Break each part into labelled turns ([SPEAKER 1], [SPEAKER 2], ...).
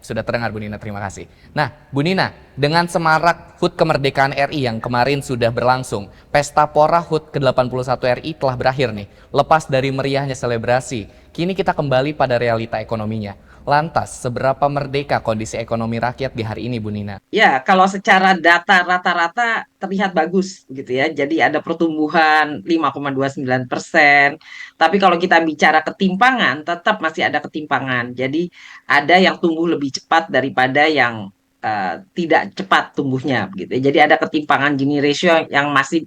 [SPEAKER 1] Sudah terdengar Bu Nina, terima kasih. Nah, Bu Nina, dengan semarak HUT kemerdekaan RI yang kemarin sudah berlangsung, Pesta Pora HUT ke-81 RI telah berakhir nih. Lepas dari meriahnya selebrasi, kini kita kembali pada realita ekonominya. Lantas, seberapa merdeka kondisi ekonomi rakyat di hari ini, Bu Nina?
[SPEAKER 2] Ya, kalau secara data rata-rata terlihat bagus gitu ya. Jadi ada pertumbuhan 5,29%. Tapi kalau kita bicara ketimpangan, tetap masih ada ketimpangan. Jadi ada yang tumbuh lebih cepat daripada yang tidak cepat tumbuhnya begitu ya. Jadi ada ketimpangan Gini ratio yang masih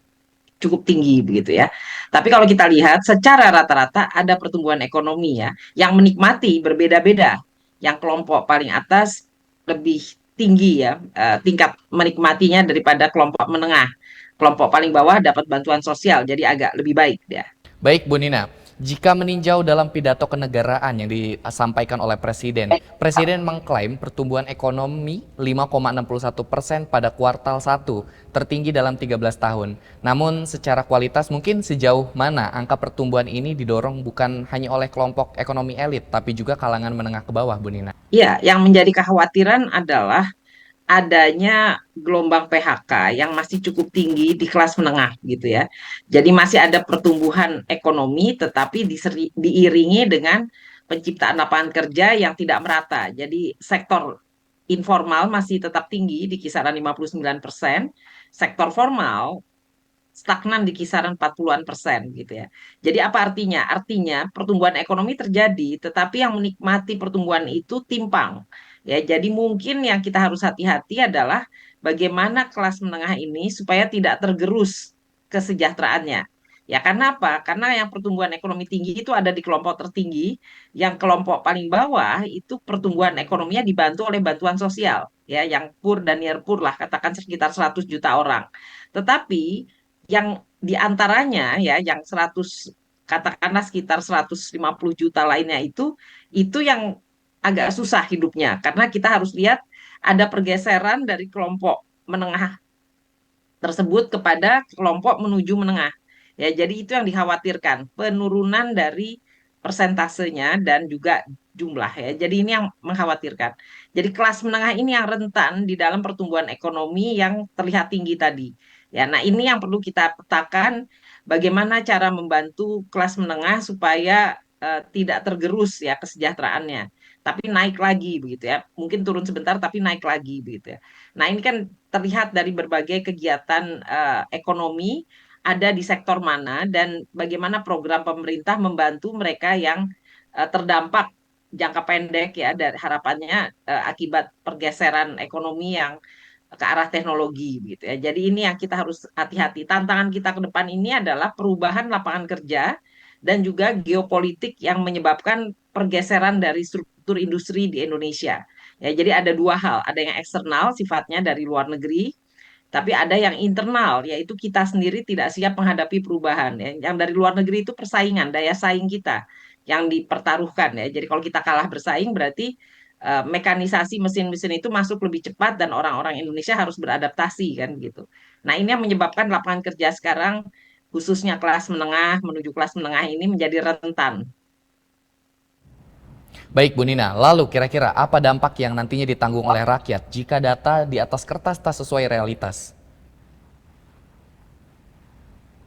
[SPEAKER 2] cukup tinggi begitu ya. Tapi kalau kita lihat secara rata-rata ada pertumbuhan ekonomi ya yang menikmati berbeda-beda. Yang kelompok paling atas lebih tinggi ya tingkat menikmatinya daripada kelompok menengah. Kelompok paling bawah dapat bantuan sosial jadi agak lebih baik ya.
[SPEAKER 1] Baik Bu Nina, jika meninjau dalam pidato kenegaraan yang disampaikan oleh Presiden, Presiden mengklaim pertumbuhan ekonomi 5,61% pada kuartal 1, tertinggi dalam 13 tahun. Namun secara kualitas mungkin sejauh mana angka pertumbuhan ini didorong bukan hanya oleh kelompok ekonomi elit, tapi juga kalangan menengah ke bawah Bu Nina.
[SPEAKER 2] Ya, yang menjadi kekhawatiran adalah adanya gelombang PHK yang masih cukup tinggi di kelas menengah gitu ya. Jadi masih ada pertumbuhan ekonomi tetapi diiringi dengan penciptaan lapangan kerja yang tidak merata. Jadi sektor informal masih tetap tinggi di kisaran 59%, sektor formal stagnan di kisaran 40-an persen gitu ya. Jadi apa artinya? Artinya pertumbuhan ekonomi terjadi, tetapi yang menikmati pertumbuhan itu timpang. Ya, jadi mungkin yang kita harus hati-hati adalah bagaimana kelas menengah ini supaya tidak tergerus kesejahteraannya. Ya, karena apa? Karena yang pertumbuhan ekonomi tinggi itu ada di kelompok tertinggi, yang kelompok paling bawah itu pertumbuhan ekonominya dibantu oleh bantuan sosial, ya, yang poor dan near poor lah, katakan sekitar 100 juta orang. Tetapi yang diantaranya ya yang 100 katakanlah sekitar 150 juta lainnya itu yang agak susah hidupnya karena kita harus lihat ada pergeseran dari kelompok menengah tersebut kepada kelompok menuju menengah. Ya, jadi itu yang dikhawatirkan, penurunan dari persentasenya dan juga jumlah ya. Jadi ini yang mengkhawatirkan. Jadi kelas menengah ini yang rentan di dalam pertumbuhan ekonomi yang terlihat tinggi tadi. Ya, nah ini yang perlu kita petakan bagaimana cara membantu kelas menengah supaya tidak tergerus ya kesejahteraannya, tapi naik lagi begitu ya. Mungkin turun sebentar tapi naik lagi begitu ya. Nah, ini kan terlihat dari berbagai kegiatan ekonomi ada di sektor mana dan bagaimana program pemerintah membantu mereka yang terdampak jangka pendek ya dan harapannya akibat pergeseran ekonomi yang ke arah teknologi gitu ya. Jadi ini yang kita harus hati-hati. Tantangan kita ke depan ini adalah perubahan lapangan kerja dan juga geopolitik yang menyebabkan pergeseran dari struktur industri di Indonesia. Ya, jadi ada dua hal, ada yang eksternal sifatnya dari luar negeri, tapi ada yang internal, yaitu kita sendiri tidak siap menghadapi perubahan. Ya. Yang dari luar negeri itu persaingan, daya saing kita yang dipertaruhkan. Ya. Jadi kalau kita kalah bersaing berarti mekanisasi mesin-mesin itu masuk lebih cepat dan orang-orang Indonesia harus beradaptasi kan gitu. Nah ini yang menyebabkan lapangan kerja sekarang khususnya kelas menengah menuju kelas menengah ini menjadi rentan.
[SPEAKER 1] Baik Bu Nina, lalu kira-kira apa dampak yang nantinya ditanggung oleh rakyat jika data di atas kertas tak sesuai realitas?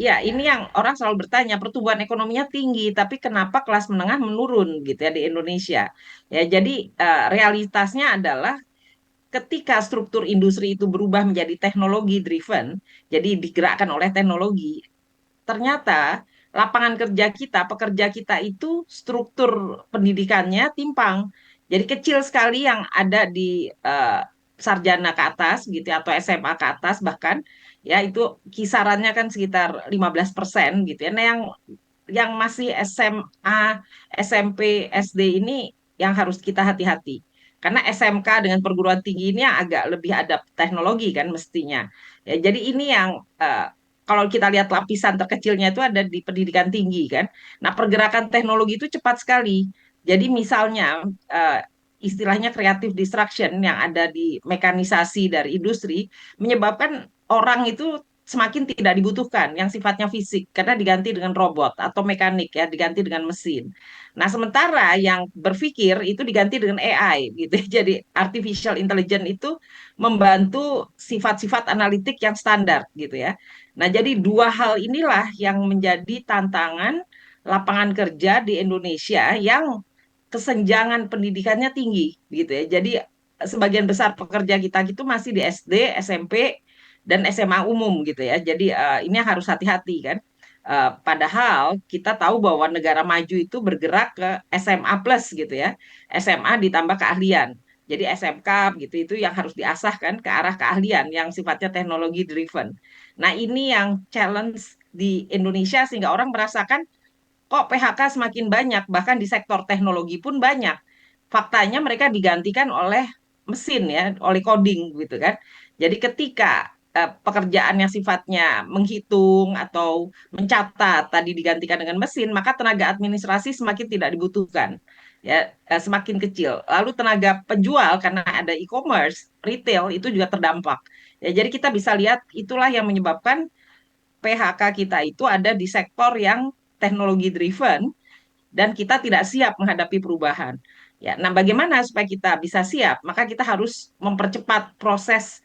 [SPEAKER 2] Ya, ini yang orang selalu bertanya, pertumbuhan ekonominya tinggi, tapi kenapa kelas menengah menurun gitu ya di Indonesia? Ya, jadi realitasnya adalah ketika struktur industri itu berubah menjadi teknologi driven, jadi digerakkan oleh teknologi, ternyata lapangan kerja kita, pekerja kita itu struktur pendidikannya timpang. Jadi kecil sekali yang ada di sarjana ke atas gitu ya, atau SMA ke atas bahkan ya itu kisarannya kan sekitar 15% gitu ya. Nah yang masih SMA, SMP, SD ini yang harus kita hati-hati. Karena SMK dengan perguruan tinggi ini yang agak lebih ada teknologi kan mestinya. Ya, jadi ini yang kalau kita lihat lapisan terkecilnya itu ada di pendidikan tinggi kan. Nah, pergerakan teknologi itu cepat sekali. Jadi misalnya istilahnya creative destruction yang ada di mekanisasi dari industri menyebabkan orang itu semakin tidak dibutuhkan yang sifatnya fisik karena diganti dengan robot atau mekanik ya, diganti dengan mesin. Nah, sementara yang berpikir itu diganti dengan AI gitu. Jadi artificial intelligence itu membantu sifat-sifat analitik yang standar gitu ya. Nah, jadi dua hal inilah yang menjadi tantangan lapangan kerja di Indonesia yang kesenjangan pendidikannya tinggi gitu ya. Jadi sebagian besar pekerja kita gitu masih di SD, SMP, dan SMA umum gitu ya. Jadi ini harus hati-hati kan. Padahal kita tahu bahwa negara maju itu bergerak ke SMA plus gitu ya. SMA ditambah keahlian. Jadi SMK gitu itu yang harus diasah kan ke arah keahlian yang sifatnya teknologi driven. Nah, ini yang challenge di Indonesia sehingga orang merasakan kok PHK semakin banyak, bahkan di sektor teknologi pun banyak. Faktanya mereka digantikan oleh mesin ya, oleh coding gitu kan. Jadi ketika pekerjaan yang sifatnya menghitung atau mencatat tadi digantikan dengan mesin, maka tenaga administrasi semakin tidak dibutuhkan. Ya, semakin kecil. Lalu tenaga penjual karena ada e-commerce, retail itu juga terdampak. Ya, jadi kita bisa lihat itulah yang menyebabkan PHK kita itu ada di sektor yang teknologi driven dan kita tidak siap menghadapi perubahan. Ya, nah bagaimana supaya kita bisa siap? Maka kita harus mempercepat proses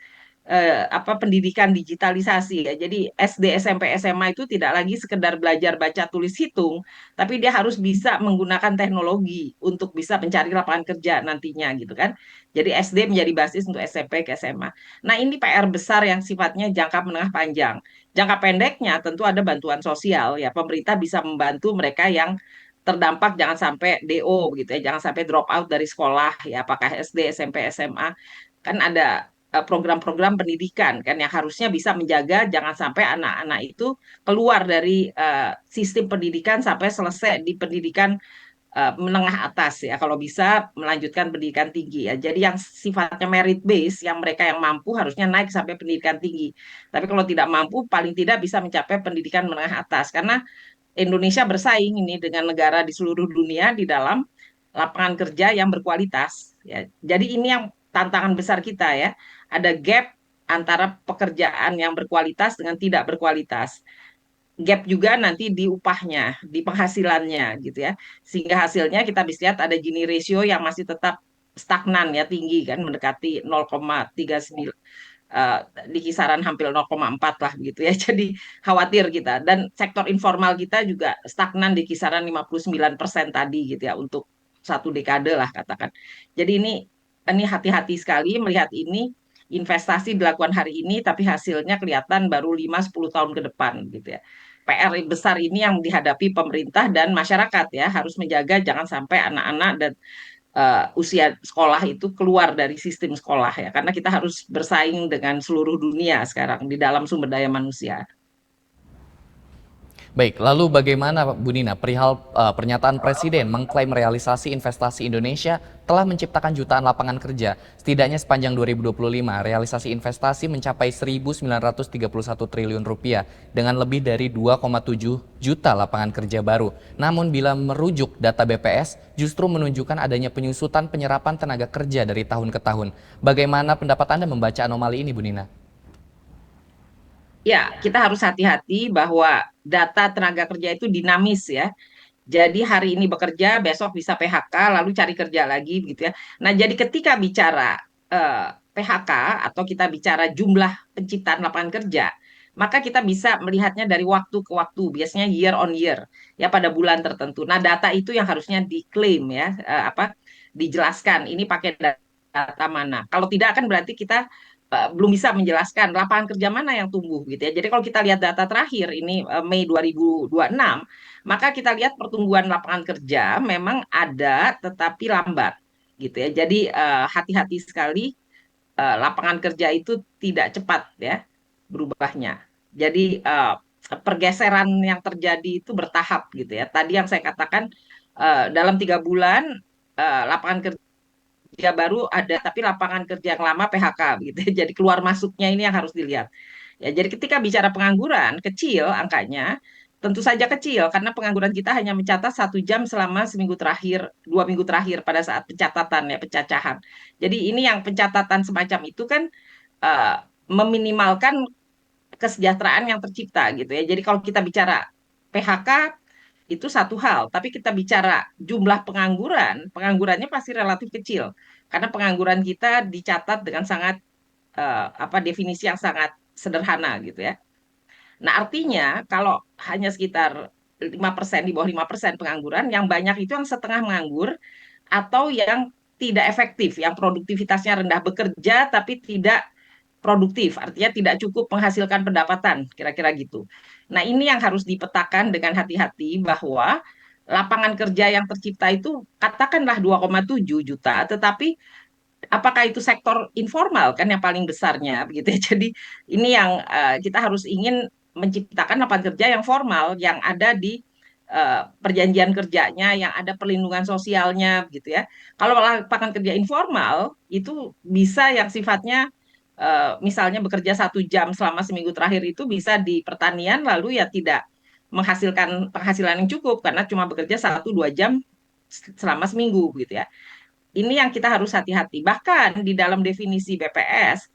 [SPEAKER 2] pendidikan digitalisasi ya. Jadi SD, SMP, SMA itu tidak lagi sekedar belajar baca tulis hitung, tapi dia harus bisa menggunakan teknologi untuk bisa mencari lapangan kerja nantinya gitu kan. Jadi SD menjadi basis untuk SMP ke SMA. Nah, ini PR besar yang sifatnya jangka menengah panjang. Jangka pendeknya tentu ada bantuan sosial ya. Pemerintah bisa membantu mereka yang terdampak jangan sampai DO gitu ya, jangan sampai drop out dari sekolah ya, apakah SD, SMP, SMA. Kan ada program-program pendidikan kan yang harusnya bisa menjaga jangan sampai anak-anak itu keluar dari sistem pendidikan sampai selesai di pendidikan menengah atas ya, kalau bisa melanjutkan pendidikan tinggi ya. Jadi yang sifatnya merit base, yang mereka yang mampu harusnya naik sampai pendidikan tinggi. Tapi kalau tidak mampu, paling tidak bisa mencapai pendidikan menengah atas. Karena Indonesia bersaing ini dengan negara di seluruh dunia di dalam lapangan kerja yang berkualitas. Ya. Jadi ini yang tantangan besar kita ya. Ada gap antara pekerjaan yang berkualitas dengan tidak berkualitas. Gap juga nanti di upahnya, di penghasilannya gitu ya. Sehingga hasilnya kita bisa lihat ada Gini ratio yang masih tetap stagnan ya, tinggi kan, mendekati 0,39, eh, di kisaran hampir 0,4 lah gitu ya. Jadi khawatir kita. Dan sektor informal kita juga stagnan di kisaran 59% tadi gitu ya untuk satu dekade lah katakan. Jadi ini hati-hati sekali melihat ini investasi dilakukan hari ini tapi hasilnya kelihatan baru 5-10 tahun ke depan gitu ya. PR besar ini yang dihadapi pemerintah dan masyarakat ya harus menjaga jangan sampai anak-anak dan usia sekolah itu keluar dari sistem sekolah ya karena kita harus bersaing dengan seluruh dunia sekarang di dalam sumber daya manusia.
[SPEAKER 1] Baik, lalu bagaimana Bu Nina perihal pernyataan Presiden mengklaim realisasi investasi Indonesia telah menciptakan jutaan lapangan kerja. Setidaknya sepanjang 2025, realisasi investasi mencapai 1.931 triliun rupiah dengan lebih dari 2,7 juta lapangan kerja baru. Namun bila merujuk data BPS, justru menunjukkan adanya penyusutan penyerapan tenaga kerja dari tahun ke tahun. Bagaimana pendapat Anda membaca anomali ini, Bu Nina?
[SPEAKER 2] Ya, kita harus hati-hati bahwa data tenaga kerja itu dinamis ya. Jadi hari ini bekerja, besok bisa PHK, lalu cari kerja lagi gitu ya. Nah, jadi ketika bicara PHK atau kita bicara jumlah penciptaan lapangan kerja, maka kita bisa melihatnya dari waktu ke waktu, biasanya year on year, ya pada bulan tertentu. Nah, data itu yang harusnya diklaim ya, dijelaskan. Ini pakai data mana? Kalau tidak kan berarti kita belum bisa menjelaskan lapangan kerja mana yang tumbuh gitu ya. Jadi kalau kita lihat data terakhir ini Mei 2026, maka kita lihat pertumbuhan lapangan kerja memang ada tetapi lambat gitu ya. Jadi hati-hati sekali lapangan kerja itu tidak cepat ya berubahnya. Jadi pergeseran yang terjadi itu bertahap gitu ya. Tadi yang saya katakan dalam 3 bulan lapangan kerja baru ada, tapi lapangan kerja yang lama PHK gitu. Jadi keluar masuknya ini yang harus dilihat. Ya, jadi ketika bicara pengangguran kecil angkanya, tentu saja kecil karena pengangguran kita hanya mencatat 1 jam selama seminggu terakhir, 2 minggu terakhir pada saat pencatatan ya pencacahan. Jadi ini yang pencatatan semacam itu kan meminimalkan kesejahteraan yang tercipta gitu ya. Jadi kalau kita bicara PHK itu satu hal, tapi kita bicara jumlah pengangguran, penganggurannya pasti relatif kecil karena pengangguran kita dicatat dengan sangat definisi yang sangat sederhana gitu ya. Nah, artinya kalau hanya sekitar 5% di bawah 5% pengangguran, yang banyak itu yang setengah menganggur atau yang tidak efektif, yang produktivitasnya rendah, bekerja tapi tidak produktif, artinya tidak cukup menghasilkan pendapatan, kira-kira gitu. Nah, ini yang harus dipetakan dengan hati-hati bahwa lapangan kerja yang tercipta itu katakanlah 2,7 juta, tetapi apakah itu sektor informal kan yang paling besarnya begitu ya. Jadi ini yang kita harus ingin menciptakan lapangan kerja yang formal yang ada di perjanjian kerjanya, yang ada perlindungan sosialnya gitu ya. Kalau lapangan kerja informal itu bisa yang sifatnya misalnya bekerja 1 jam selama seminggu terakhir itu bisa di pertanian lalu ya tidak menghasilkan penghasilan yang cukup karena cuma bekerja 1-2 jam selama seminggu gitu ya. Ini yang kita harus hati-hati. Bahkan di dalam definisi BPS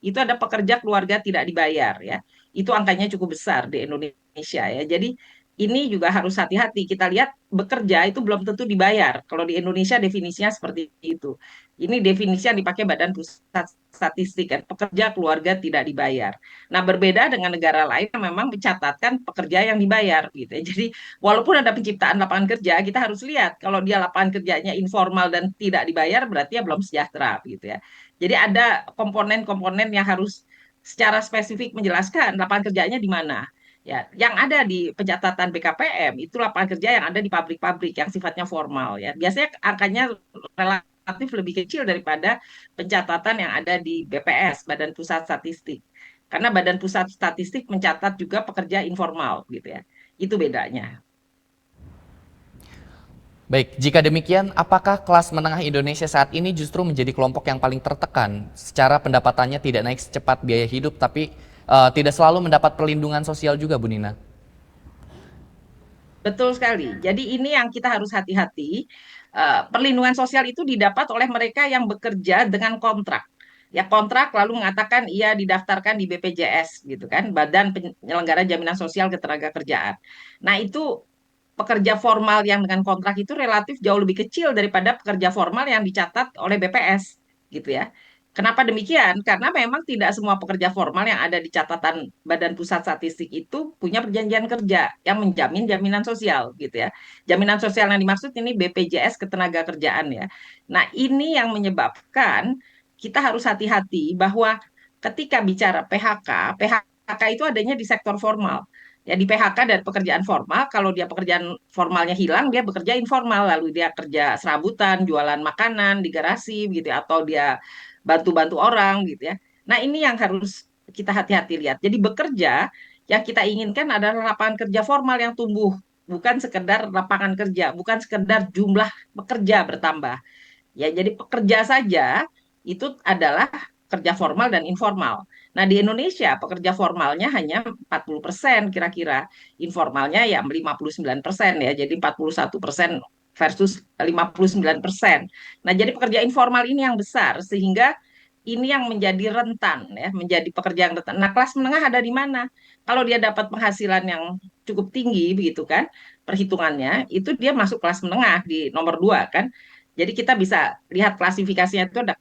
[SPEAKER 2] itu ada pekerja keluarga tidak dibayar ya. Itu angkanya cukup besar di Indonesia ya. Jadi ini juga harus hati-hati. Kita lihat bekerja itu belum tentu dibayar. Kalau di Indonesia definisinya seperti itu. Ini definisi yang dipakai Badan Pusat Statistik kan, pekerja keluarga tidak dibayar. Nah, berbeda dengan negara lain yang memang mencatatkan pekerja yang dibayar gitu ya. Jadi walaupun ada penciptaan lapangan kerja, kita harus lihat kalau dia lapangan kerjanya informal dan tidak dibayar berarti ya belum sejahtera gitu ya. Jadi ada komponen-komponen yang harus secara spesifik menjelaskan lapangan kerjanya di mana. Ya, yang ada di pencatatan BKPM itu lapangan kerja yang ada di pabrik-pabrik yang sifatnya formal ya. Biasanya angkanya relatif lebih kecil daripada pencatatan yang ada di BPS, Badan Pusat Statistik. Karena Badan Pusat Statistik mencatat juga pekerja informal gitu ya. Itu bedanya.
[SPEAKER 1] Baik, jika demikian, apakah kelas menengah Indonesia saat ini justru menjadi kelompok yang paling tertekan? Secara pendapatannya tidak naik secepat biaya hidup, tapi tidak selalu mendapat perlindungan sosial juga, Bu Nina.
[SPEAKER 2] Betul sekali. Jadi ini yang kita harus hati-hati. Perlindungan sosial itu didapat oleh mereka yang bekerja dengan kontrak. Ya kontrak lalu mengatakan ia didaftarkan di BPJS gitu kan, Badan Penyelenggara Jaminan Sosial Ketenagakerjaan. Nah, itu pekerja formal yang dengan kontrak itu relatif jauh lebih kecil daripada pekerja formal yang dicatat oleh BPS gitu ya. Kenapa demikian? Karena memang tidak semua pekerja formal yang ada di catatan Badan Pusat Statistik itu punya perjanjian kerja yang menjamin jaminan sosial gitu ya. Jaminan sosial yang dimaksud ini BPJS Ketenagakerjaan ya. Nah, ini yang menyebabkan kita harus hati-hati bahwa ketika bicara PHK, PHK itu adanya di sektor formal. Ya di PHK dari pekerjaan formal, kalau dia pekerjaan formalnya hilang, dia bekerja informal, lalu dia kerja serabutan, jualan makanan di garasi gitu ya, atau dia bantu-bantu orang gitu ya. Nah, ini yang harus kita hati-hati lihat. Jadi bekerja yang kita inginkan adalah lapangan kerja formal yang tumbuh, bukan sekedar lapangan kerja, bukan sekedar jumlah pekerja bertambah. Ya, jadi pekerja saja itu adalah kerja formal dan informal. Nah, di Indonesia pekerja formalnya hanya 40% kira-kira, informalnya ya 59% ya, jadi 41% versus 59%. Nah, jadi pekerja informal ini yang besar sehingga ini yang menjadi rentan ya, menjadi pekerja yang rentan. Nah, kelas menengah ada di mana? Kalau dia dapat penghasilan yang cukup tinggi begitu kan, perhitungannya itu dia masuk kelas menengah di nomor 2 kan. Jadi kita bisa lihat klasifikasinya itu ada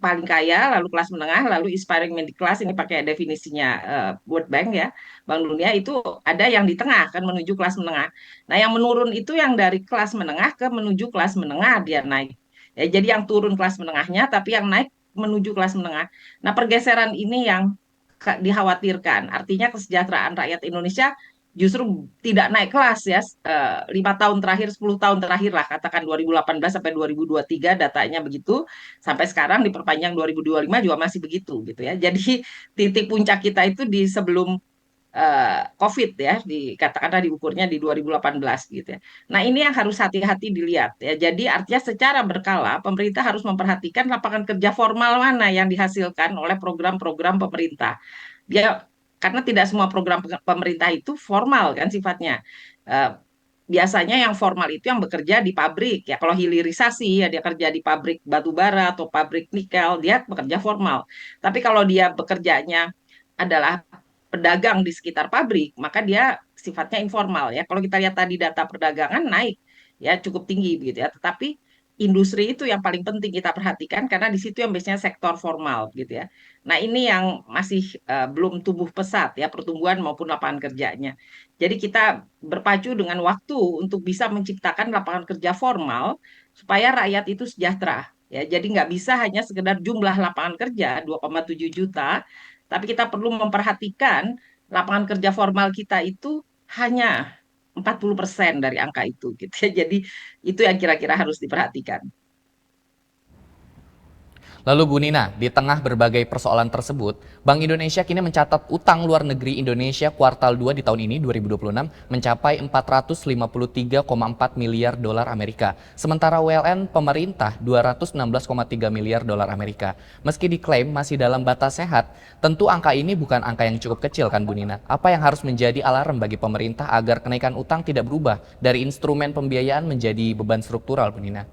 [SPEAKER 2] paling kaya, lalu kelas menengah, lalu aspiring middle class ini pakai definisinya World Bank ya, Bank Dunia itu ada yang di tengah kan menuju kelas menengah. Nah, yang menurun itu yang dari kelas menengah ke menuju kelas menengah dia naik. Ya, jadi yang turun kelas menengahnya, tapi yang naik menuju kelas menengah. Nah, pergeseran ini yang dikhawatirkan. Artinya kesejahteraan rakyat Indonesia justru tidak naik kelas ya 5 tahun terakhir 10 tahun terakhir lah katakan 2018 sampai 2023 datanya begitu sampai sekarang diperpanjang 2025 juga masih begitu gitu ya jadi titik puncak kita itu di sebelum COVID ya katakanlah diukurnya di 2018 gitu ya. Nah, ini yang harus hati-hati dilihat ya. Jadi artinya secara berkala pemerintah harus memperhatikan lapangan kerja formal mana yang dihasilkan oleh program-program pemerintah. Dia karena tidak semua program pemerintah itu formal kan sifatnya. Eh, Biasanya yang formal itu yang bekerja di pabrik ya. Kalau hilirisasi ya dia kerja di pabrik batu bara atau pabrik nikel, dia bekerja formal. Tapi kalau dia bekerjanya adalah pedagang di sekitar pabrik, maka dia sifatnya informal ya. Kalau kita lihat tadi data perdagangan naik ya cukup tinggi begitu ya. Tetapi industri itu yang paling penting kita perhatikan karena di situ yang biasanya sektor formal gitu ya. Nah, ini yang masih belum tumbuh pesat ya pertumbuhan maupun lapangan kerjanya. Jadi kita berpacu dengan waktu untuk bisa menciptakan lapangan kerja formal supaya rakyat itu sejahtera. Ya, jadi nggak bisa hanya sekedar jumlah lapangan kerja 2,7 juta, tapi kita perlu memperhatikan lapangan kerja formal kita itu hanya 40% dari angka itu gitu ya. Jadi itu yang kira-kira harus diperhatikan.
[SPEAKER 1] Lalu Bu Nina, di tengah berbagai persoalan tersebut, Bank Indonesia kini mencatat utang luar negeri Indonesia kuartal 2 di tahun ini 2026 mencapai 453,4 miliar dolar Amerika. Sementara WLN pemerintah 216,3 miliar dolar Amerika. Meski diklaim masih dalam batas sehat, tentu angka ini bukan angka yang cukup kecil kan Bu Nina? Apa yang harus menjadi alarm bagi pemerintah agar kenaikan utang tidak berubah dari instrumen pembiayaan menjadi beban struktural Bu Nina?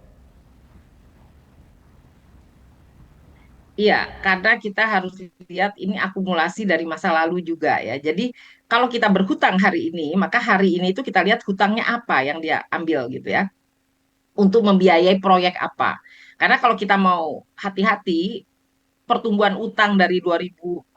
[SPEAKER 2] Iya, karena kita harus lihat ini akumulasi dari masa lalu juga ya. Jadi kalau kita berhutang hari ini, maka hari ini itu kita lihat hutangnya apa yang dia ambil gitu ya, untuk membiayai proyek apa. Karena kalau kita mau hati-hati, pertumbuhan utang dari 2014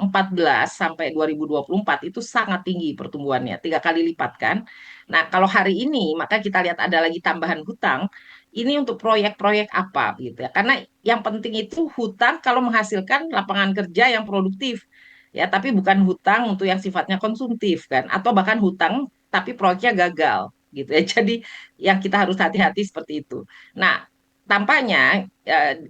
[SPEAKER 2] sampai 2024 itu sangat tinggi pertumbuhannya, 3 kali lipat kan. Nah, kalau hari ini maka kita lihat ada lagi tambahan hutang, ini untuk proyek-proyek apa gitu ya. Karena yang penting itu hutang kalau menghasilkan lapangan kerja yang produktif ya, tapi bukan hutang untuk yang sifatnya konsumtif kan, atau bahkan hutang tapi proyeknya gagal gitu ya. Jadi yang kita harus hati-hati seperti itu. Nah, tampaknya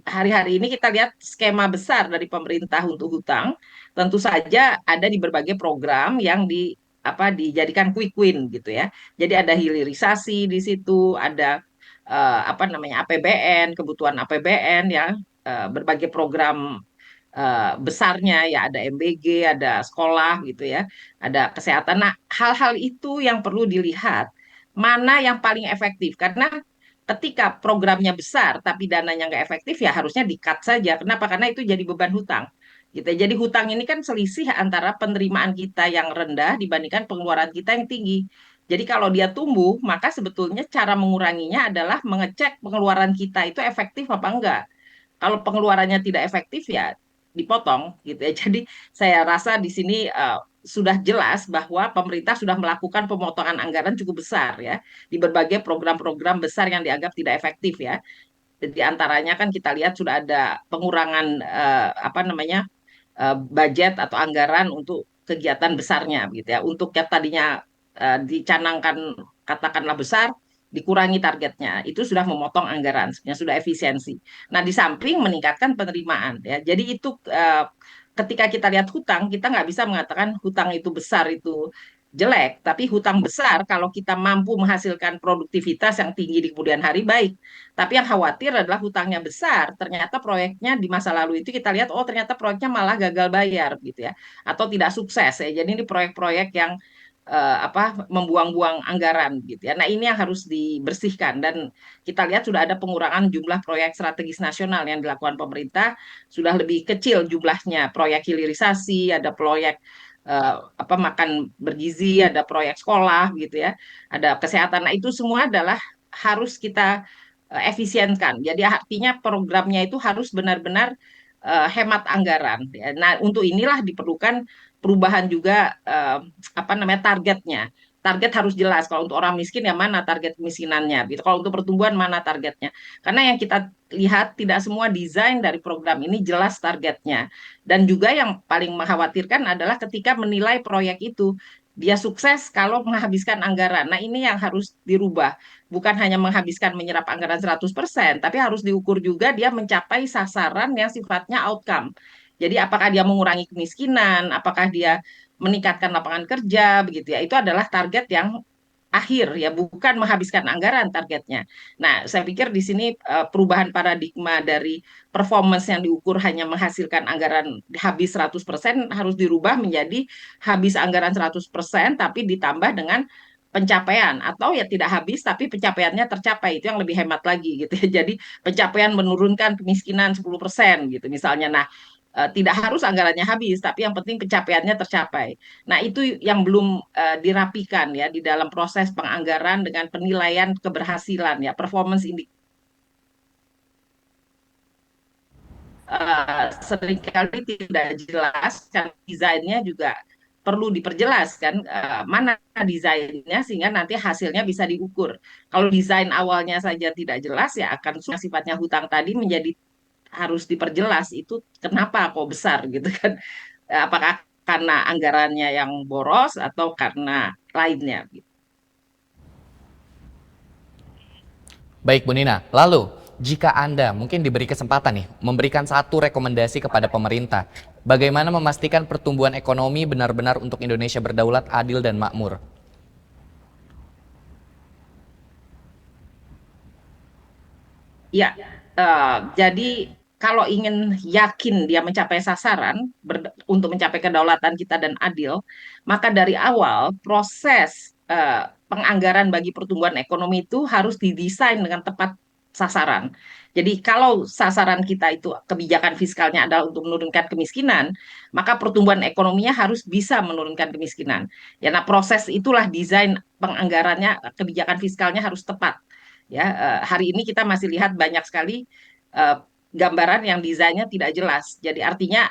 [SPEAKER 2] hari-hari ini kita lihat skema besar dari pemerintah untuk hutang, tentu saja ada di berbagai program yang dijadikan quick win gitu ya. Jadi ada hilirisasi di situ, ada APBN, kebutuhan APBN ya, berbagai program besarnya ya, ada MBG, ada sekolah gitu ya, ada kesehatan. Nah, hal-hal itu yang perlu dilihat mana yang paling efektif karena ketika programnya besar tapi dananya nggak efektif ya harusnya di-cut saja. Kenapa? Karena itu jadi beban hutang. Gitu. Jadi hutang ini kan selisih antara penerimaan kita yang rendah dibandingkan pengeluaran kita yang tinggi. Jadi kalau dia tumbuh, maka sebetulnya cara menguranginya adalah mengecek pengeluaran kita itu efektif apa enggak. Kalau pengeluarannya tidak efektif ya dipotong gitu ya. Jadi saya rasa di sini sudah jelas bahwa pemerintah sudah melakukan pemotongan anggaran cukup besar ya di berbagai program-program besar yang dianggap tidak efektif ya. Di antaranya kan kita lihat sudah ada pengurangan budget atau anggaran untuk kegiatan besarnya gitu ya. Untuk yang tadinya dicanangkan katakanlah besar, dikurangi targetnya. Itu sudah memotong anggaran, sebenarnya sudah efisiensi. Nah, di samping meningkatkan penerimaan ya. Jadi itu ketika kita lihat hutang, kita nggak bisa mengatakan hutang itu besar itu jelek, tapi hutang besar kalau kita mampu menghasilkan produktivitas yang tinggi di kemudian hari baik. Tapi yang khawatir adalah hutangnya besar, ternyata proyeknya di masa lalu itu kita lihat, oh ternyata proyeknya malah gagal bayar gitu ya, atau tidak sukses ya. Jadi ini proyek-proyek yang membuang-buang anggaran gitu ya. Nah ini yang harus dibersihkan dan kita lihat sudah ada pengurangan jumlah proyek strategis nasional yang dilakukan pemerintah, sudah lebih kecil jumlahnya proyek hilirisasi, ada proyek makan bergizi, ada proyek sekolah gitu ya, ada kesehatan. Nah itu semua adalah harus kita efisienkan. Jadi artinya programnya itu harus benar-benar hemat anggaran. Ya. Nah, untuk inilah diperlukan perubahan juga targetnya. Target harus jelas. Kalau untuk orang miskin ya mana target kemiskinannya, gitu. Kalau untuk pertumbuhan mana targetnya. Karena yang kita lihat tidak semua desain dari program ini jelas targetnya. Dan juga yang paling mengkhawatirkan adalah ketika menilai proyek itu dia sukses kalau menghabiskan anggaran. Nah, ini yang harus dirubah bukan hanya menghabiskan menyerap anggaran 100%, tapi harus diukur juga dia mencapai sasaran yang sifatnya outcome. Jadi apakah dia mengurangi kemiskinan, apakah dia meningkatkan lapangan kerja, begitu ya. Itu adalah target yang akhir ya, bukan menghabiskan anggaran targetnya. Nah, saya pikir di sini perubahan paradigma dari performance yang diukur hanya menghasilkan anggaran habis 100% harus dirubah menjadi habis anggaran 100% tapi ditambah dengan pencapaian atau ya tidak habis tapi pencapaiannya tercapai itu yang lebih hemat lagi gitu ya. Jadi pencapaian menurunkan kemiskinan 10% gitu misalnya. Nah, Tidak harus anggarannya habis, tapi yang penting pencapaiannya tercapai. Nah, itu yang belum dirapikan ya di dalam proses penganggaran dengan penilaian keberhasilan ya, performance seringkali tidak jelas kan, desainnya juga perlu diperjelas kan, mana desainnya sehingga nanti hasilnya bisa diukur. Kalau desain awalnya saja tidak jelas ya akan sifatnya hutang tadi menjadi harus diperjelas itu kenapa kok besar gitu kan. Apakah karena anggarannya yang boros atau karena lainnya gitu.
[SPEAKER 1] Baik Bu Nina, lalu jika Anda mungkin diberi kesempatan nih memberikan satu rekomendasi kepada pemerintah, bagaimana memastikan pertumbuhan ekonomi benar-benar untuk Indonesia berdaulat, adil dan makmur?
[SPEAKER 2] Ya, jadi kalau ingin yakin dia mencapai sasaran untuk mencapai kedaulatan kita dan adil, maka dari awal proses penganggaran bagi pertumbuhan ekonomi itu harus didesain dengan tepat sasaran. Jadi kalau sasaran kita itu kebijakan fiskalnya adalah untuk menurunkan kemiskinan, maka pertumbuhan ekonominya harus bisa menurunkan kemiskinan. Ya, nah proses itulah desain penganggarannya, kebijakan fiskalnya harus tepat. Ya, hari ini kita masih lihat banyak sekali eh, gambaran yang desainnya tidak jelas. Jadi artinya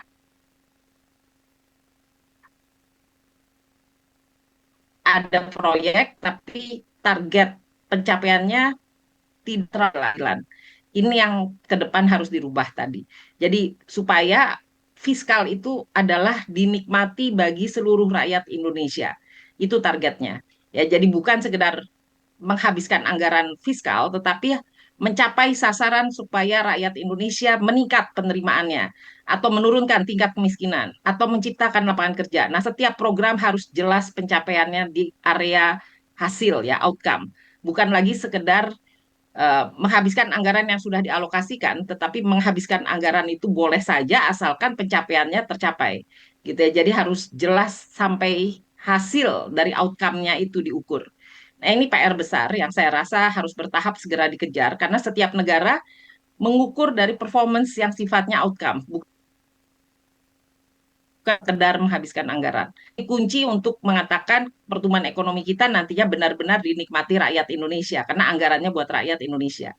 [SPEAKER 2] ada proyek tapi target pencapaiannya tidak terlalu. Ini yang ke depan harus dirubah tadi. Jadi supaya fiskal itu adalah dinikmati bagi seluruh rakyat Indonesia. Itu targetnya. Ya, jadi bukan sekedar menghabiskan anggaran fiskal, tetapi mencapai sasaran supaya rakyat Indonesia meningkat penerimaannya, atau menurunkan tingkat kemiskinan, atau menciptakan lapangan kerja. Nah, setiap program harus jelas pencapaiannya di area hasil, ya, outcome. Bukan lagi sekedar menghabiskan anggaran yang sudah dialokasikan, tetapi menghabiskan anggaran itu boleh saja asalkan pencapaiannya tercapai. Gitu ya. Jadi harus jelas sampai hasil dari outcome-nya itu diukur. Nah, ini PR besar yang saya rasa harus bertahap segera dikejar karena setiap negara mengukur dari performance yang sifatnya outcome, bukan sekedar menghabiskan anggaran. Ini kunci untuk mengatakan pertumbuhan ekonomi kita nantinya benar-benar dinikmati rakyat Indonesia karena anggarannya buat rakyat Indonesia.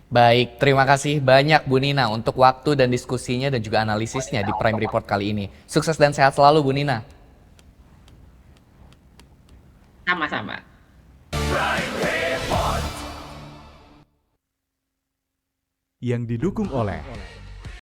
[SPEAKER 1] Baik, terima kasih banyak Bu Nina untuk waktu dan diskusinya dan juga analisisnya di Prime Report kali ini. Sukses dan sehat selalu Bu Nina.
[SPEAKER 2] Sama-sama.
[SPEAKER 3] Yang didukung oleh